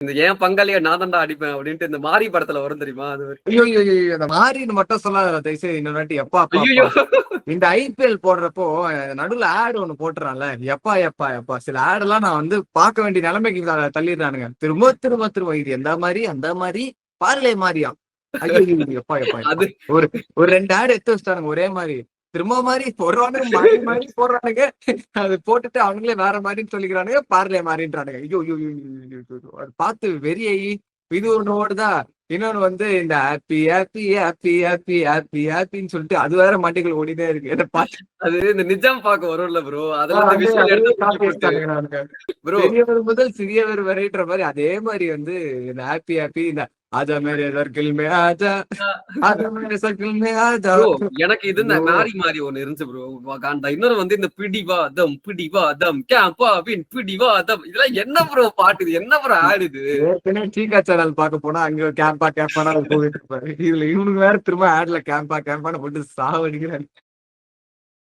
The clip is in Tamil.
இந்த ஏன் பங்காளிய நான் தான்டா அடிப்பேன் அப்படின்ட்டு இந்த மாரி படத்துல வரும் தெரியுமா? அது ஐயோ ஐயோ ஐயோ, அந்த மாறின்னு மட்டும் சொல்லாத தயவுசெய்து இன்னொரு வாட்டி. எப்பா அப்பா அப்பா ஐய்யய்யோ! இந்த ஐபிஎல் போடுறப்போ நடுவுல ஆட் ஒண்ணு போட்டுறான்ல. எப்பா எப்பா எப்பா சில ஆட் எல்லாம் நான் வந்து பார்க்க வேண்டிய நிலைமைக்கு தள்ளிடுறானுங்க. திரும்ப திரும்ப திரும்ப இது எந்த மாதிரி அந்த மாதிரி பார்லே மாதிரியா. ஐயோ எப்பா எப்பா எப்பா. அது ஒரு ஒரு 2 ஆட் எடுத்து வச்சிட்டானுங்க ஒரே மாதிரி. திரும்ப மாதிரி போடுறானுங்க, மாறி மாறி போடுறானுங்க. அது போட்டுட்டு அவனுங்களே வேற மாதிரின்னு சொல்லிக்கிறானுங்க, பார்லே மாதிரின்றானுங்க. ஐயோ ஐயோ ஐயோ, ஐயோ, ஐயோ. அது பார்த்து வெறியாயி இது ஒண்ணு ஓடுதா. இன்னொன்னு வந்து இந்த happy happy happy happy happy ஹாப்பின்னு சொல்லிட்டு அது வேற மாட்டிகள் ஓடினே இருக்கு. என்ன பாட்டு அது இந்த நிஜாம் பார்க்க வரும்ல ப்ரோ. அதுல இருந்து விஷுவல் அதே எடுத்து தூக்கி காப்பி போட்டு அடிச்சுட்டானுங்க அவனுங்க. ப்ரோ பெரியவர் முதல் சிறியவர் வரைன்ற மாதிரி அதே மாதிரி வந்து இந்த ஹாப்பி ஹாப்பி இந்த ஆஜா மேரே சர்க்கிள் மே ஆஜா ஆஜா மேரே சர்க்கிள் மே ஆஜா. ப்ரோ எனக்கு இது இந்த ஐயோ மாரி மாரி ஒண்ணு இருந்துச்சு ப்ரோ. காண்டா. இன்னொரு வந்து இந்த பிடி வா தம் கேம்பா வின் பிடி வா தம். இதெல்லாம் என்ன ப்ரோ பாட்டு இது? என்ன ப்ரோ ஆட் இது? ஏற்கனவே சீகா சேனல் பார்க்க போனா அங்க கேம்பா கேம்பானா போயிட்டு இருப்பாரு. இதுல இவனுக்கு வேற திரும்ப ஆட்ல கேம்பா கேம்பான்னு போட்டு சாவடிக்கிறாங்க.